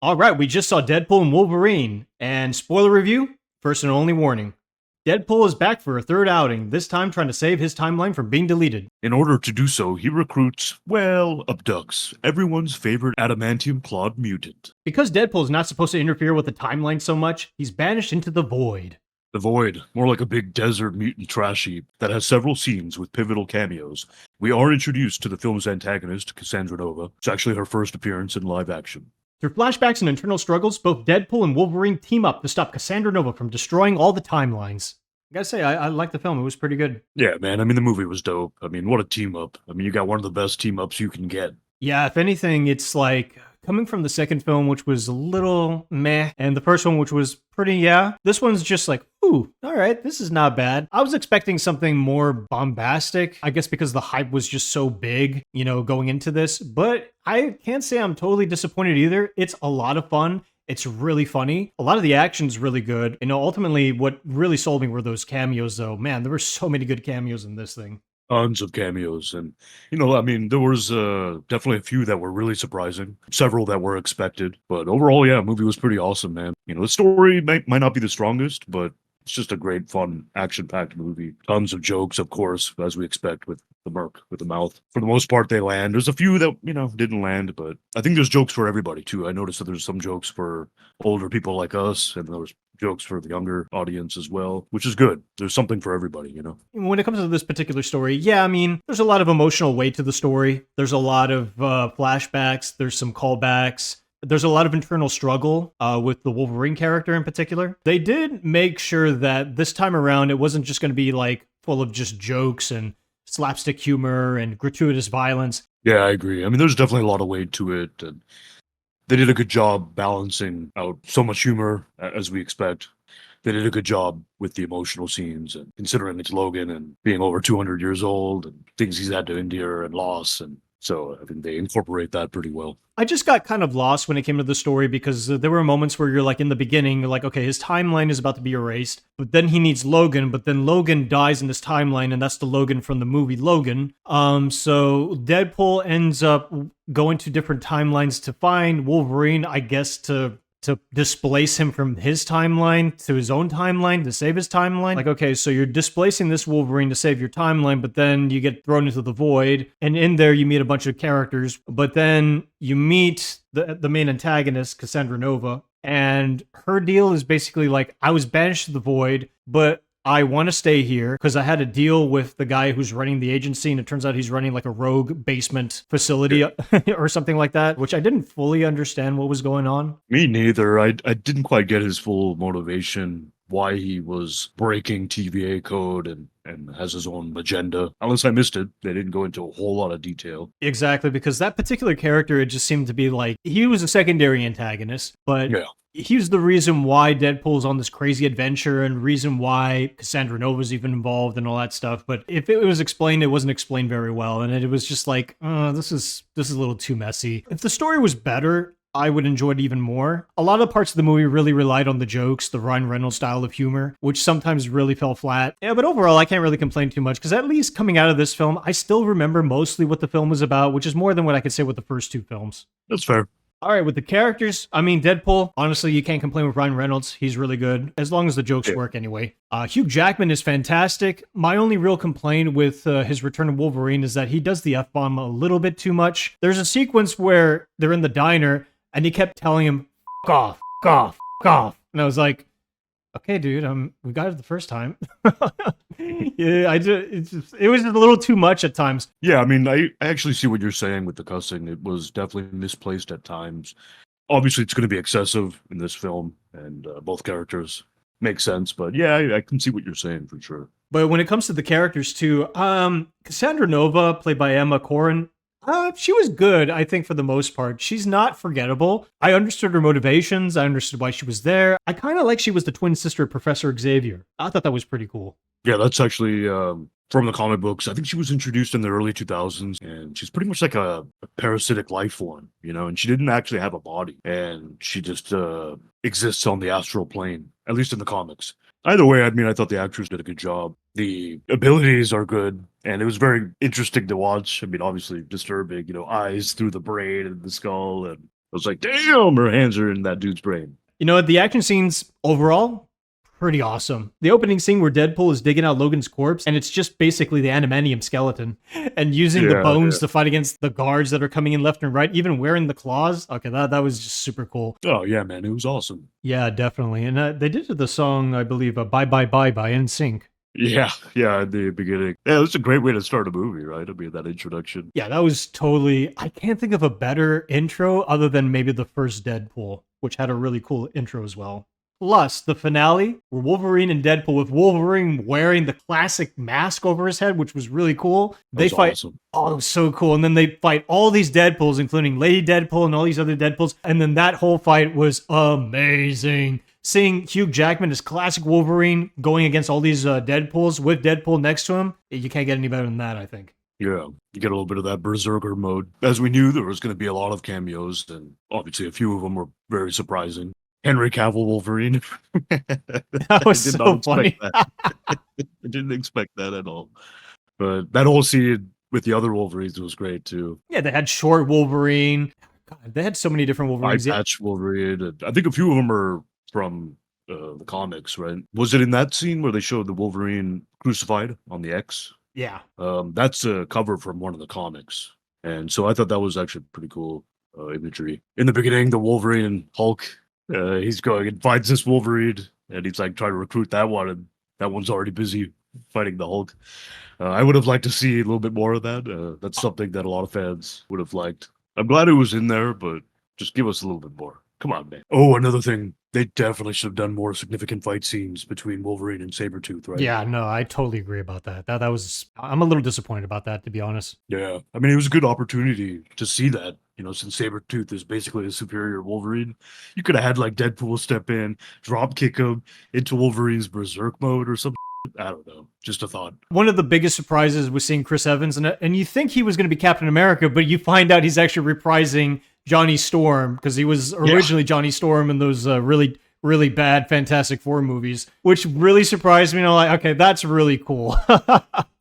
All right, we just saw Deadpool and Wolverine. And spoiler review, first and only warning. Deadpool is back for a third outing, this time trying to save his timeline from being deleted. In order to do so, he recruits, well, abducts everyone's favorite adamantium clawed mutant. Because Deadpool is not supposed to interfere with the timeline so much, he's banished into the void. The Void, more like a big desert mutant trash heap that has several scenes with pivotal cameos. We are introduced to the film's antagonist, Cassandra Nova. It's actually her first appearance in live action. Through flashbacks and internal struggles, both Deadpool and Wolverine team up to stop Cassandra Nova from destroying all the timelines. I gotta say, I liked the film. It was pretty good. Yeah, man, I mean, the movie was dope. I mean, what a team up. I mean, you got one of the best team ups you can get. Yeah, if anything, it's like coming from the second film, which was a little meh, and the first one, which was pretty, yeah. This one's just like, ooh, all right, this is not bad. I was expecting something more bombastic, I guess because the hype was just so big, going into this, but I can't say I'm totally disappointed either. It's a lot of fun. It's really funny. A lot of the action's really good. Ultimately, what really sold me were those cameos, though. Man, there were so many good cameos in this thing. Tons of cameos. And, I mean, there was definitely a few that were really surprising, several that were expected. But overall, yeah, the movie was pretty awesome, man. The story might not be the strongest, but it's just a great, fun, action-packed movie. Tons of jokes, of course, as we expect with the Merc, with the mouth. For the most part, they land. There's a few that, didn't land, but I think there's jokes for everybody, too. I noticed that there's some jokes for older people like us, and there was jokes for the younger audience as well, which is good. There's something for everybody. When it comes to this particular story, yeah, I mean, there's a lot of emotional weight to the story. There's a lot of flashbacks. There's some callbacks. There's a lot of internal struggle with the Wolverine character in particular. They did make sure that this time around, it wasn't just going to be like full of just jokes and slapstick humor and gratuitous violence. Yeah, I agree. I mean, there's definitely a lot of weight to it. And they did a good job balancing out so much humor as we expect. They did a good job with the emotional scenes, and considering it's Logan and being over 200 years old and things he's had to endure and loss. And so I think they incorporate that pretty well. I just got kind of lost when it came to the story because there were moments where you're like in the beginning, you're like, okay, his timeline is about to be erased, but then he needs Logan, but then Logan dies in this timeline, and that's the Logan from the movie Logan. So Deadpool ends up going to different timelines to find Wolverine, I guess, to displace him from his timeline to his own timeline to save his timeline. Like, okay, so you're displacing this Wolverine to save your timeline, but then you get thrown into the void, and in there you meet a bunch of characters, but then you meet the main antagonist, Cassandra Nova, and her deal is basically like, I was banished to the void, but I want to stay here because I had a deal with the guy who's running the agency, and it turns out he's running like a rogue basement facility or something like that, which I didn't fully understand what was going on. Me neither. I didn't quite get his full motivation, why he was breaking TVA code and has his own agenda. Unless I missed it, they didn't go into a whole lot of detail. Exactly, because that particular character, it just seemed to be like, he was a secondary antagonist, but Yeah. he's the reason why Deadpool's on this crazy adventure and reason why Cassandra Nova's even involved and all that stuff. But if it was explained, it wasn't explained very well. And it was just like, this is a little too messy. If the story was better, I would enjoy it even more. A lot of parts of the movie really relied on the jokes, the Ryan Reynolds style of humor, which sometimes really fell flat. Yeah, but overall, I can't really complain too much because at least coming out of this film, I still remember mostly what the film was about, which is more than what I could say with the first two films. That's fair. All right, with the characters, I mean, Deadpool, honestly, you can't complain with Ryan Reynolds. He's really good, as long as the jokes work anyway. Hugh Jackman is fantastic. My only real complaint with his return to Wolverine is that he does the F-bomb a little bit too much. There's a sequence where they're in the diner, and he kept telling him, "F off, f off, f off." And I was like, okay, dude, we got it the first time. Yeah, it was just a little too much at times. Yeah, I mean, I actually see what you're saying with the cussing. It was definitely misplaced at times. Obviously, it's going to be excessive in this film, and both characters make sense. But yeah, I can see what you're saying for sure. But when it comes to the characters too, Cassandra Nova, played by Emma Corrin, she was good, I think, for the most part. She's not forgettable. I understood her motivations. I understood why she was there. I kind of like she was the twin sister of Professor Xavier. I thought that was pretty cool. Yeah, that's actually from the comic books. I think she was introduced in the early 2000s, and she's pretty much like a parasitic life form, and she didn't actually have a body, and she just exists on the astral plane, at least in the comics. Either way, I mean, I thought the actors did a good job. The abilities are good, and it was very interesting to watch. I mean, obviously disturbing, eyes through the brain and the skull, and was like, damn, her hands are in that dude's brain. You know, the action scenes overall, pretty awesome. The opening scene where Deadpool is digging out Logan's corpse, and it's just basically the adamantium skeleton, and using the Yeah, bones yeah. to fight against the guards that are coming in left and right, even wearing the claws. Okay, that was just super cool. Oh yeah, man, it was awesome. Yeah, definitely. And they did the song, I believe, Bye Bye Bye by NSYNC. Yeah, yeah, in the beginning. Yeah, it's a great way to start a movie, right? I mean, that introduction. Yeah, that was totally. I can't think of a better intro other than maybe the first Deadpool, which had a really cool intro as well. Plus, the finale where Wolverine and Deadpool, with Wolverine wearing the classic mask over his head, which was really cool. That They was fight. awesome. Oh, it was so cool. And then they fight all these Deadpools, including Lady Deadpool and all these other Deadpools. And then that whole fight was amazing. Seeing Hugh Jackman as classic Wolverine going against all these Deadpools with Deadpool next to him, you can't get any better than that, I think. Yeah, you get a little bit of that berserker mode. As we knew, there was going to be a lot of cameos, and obviously a few of them were very surprising. Henry Cavill Wolverine. That was I did so not funny. expect that. I didn't expect that at all. But that whole scene with the other Wolverines was great too. Yeah, they had short Wolverine. God, they had so many different Eye Wolverines. Yeah, patch Wolverine. And I think a few of them are from the comics, right? Was it in that scene where they showed the Wolverine crucified on the X? yeah. That's a cover from one of the comics. And so I thought that was actually pretty cool imagery. In the beginning, the Wolverine and Hulk, he's going and finds this Wolverine, and he's like trying to recruit that one, and that one's already busy fighting the Hulk. I would have liked to see a little bit more of that. That's something that a lot of fans would have liked. I'm glad it was in there, but just give us a little bit more. Come on, man. Oh, another thing. They definitely should have done more significant fight scenes between Wolverine and Sabretooth, right? Yeah, no, I totally agree about that. That was I'm a little disappointed about that, to be honest. Yeah. I mean, it was a good opportunity to see that, since Sabretooth is basically a superior Wolverine. You could have had like Deadpool step in, drop kick him into Wolverine's berserk mode or something. I don't know. Just a thought. One of the biggest surprises was seeing Chris Evans, and you think he was going to be Captain America, but you find out he's actually reprising Johnny Storm because he was originally Johnny Storm in those really, really bad Fantastic Four movies, which really surprised me. And I'm like, okay, that's really cool.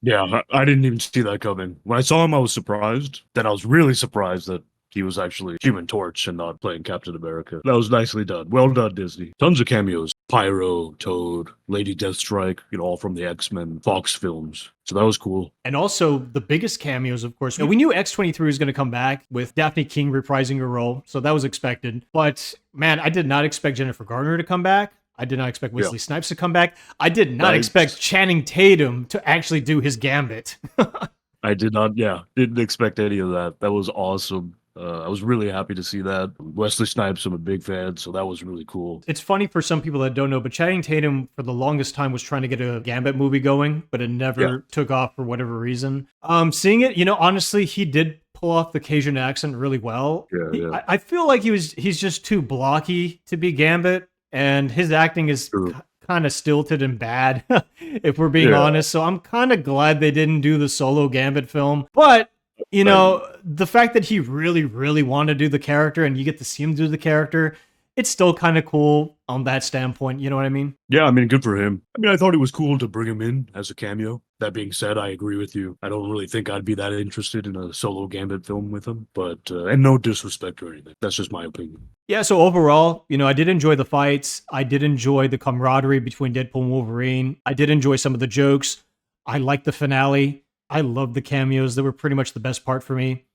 Yeah, I didn't even see that coming. When I saw him, I was surprised. Then I was really surprised that he was actually Human Torch and not playing Captain America. That was nicely done. Well done, Disney. Tons of cameos. Pyro, Toad, Lady Deathstrike, all from the X-Men Fox films. So that was cool. And also the biggest cameos, of course. We knew X-23 was going to come back with Daphne King reprising her role, so that was expected. But man, I did not expect Jennifer Garner to come back. I did not expect Wesley Snipes to come back. I did not expect Channing Tatum to actually do his Gambit. I did not, didn't expect any of that. That was awesome. I was really happy to see that. Wesley Snipes, I'm a big fan, so that was really cool. It's funny for some people that don't know, but Channing Tatum for the longest time was trying to get a Gambit movie going, but it never took off for whatever reason. Seeing it, honestly, he did pull off the Cajun accent really well. I feel like he's just too blocky to be Gambit, and his acting is kind of stilted and bad, if we're being honest. So I'm kind of glad they didn't do the solo Gambit film, but the fact that he really, really wanted to do the character and you get to see him do the character, it's still kind of cool on that standpoint. You know what I mean? Yeah, I mean, good for him. I mean, I thought it was cool to bring him in as a cameo. That being said, I agree with you. I don't really think I'd be that interested in a solo Gambit film with him, but, and no disrespect or anything. That's just my opinion. Yeah, so overall, I did enjoy the fights. I did enjoy the camaraderie between Deadpool and Wolverine. I did enjoy some of the jokes. I liked the finale. I loved the cameos. They were pretty much the best part for me.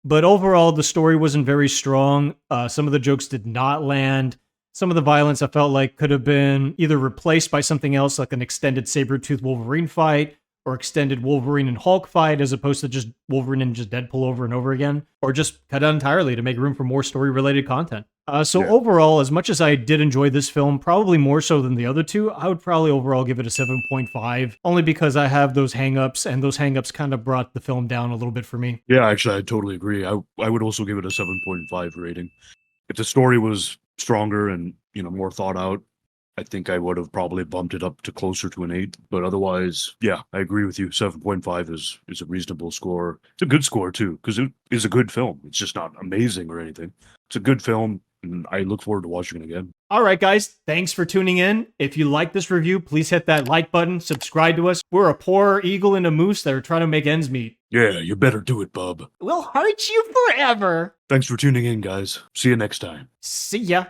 But overall, the story wasn't very strong. Some of the jokes did not land. Some of the violence I felt like could have been either replaced by something else, like an extended Sabretooth Wolverine fight, or extended Wolverine and Hulk fight, as opposed to just Wolverine and just Deadpool over and over again, or just cut out entirely to make room for more story-related content. Overall, as much as I did enjoy this film, probably more so than the other two, I would probably overall give it a 7.5, only because I have those hangups, and those hangups kind of brought the film down a little bit for me. Yeah, actually, I totally agree. I would also give it a 7.5 rating. If the story was stronger and, more thought out, I think I would have probably bumped it up to closer to an 8. But otherwise, yeah, I agree with you. 7.5 is a reasonable score. It's a good score, too, because it is a good film. It's just not amazing or anything. It's a good film. and I look forward to watching it again. All right, guys, thanks for tuning in. If you like this review, please hit that like button, subscribe to us. We're a poor eagle and a moose that are trying to make ends meet. Yeah, you better do it, bub. We'll hurt you forever. Thanks for tuning in, guys. See you next time. See ya.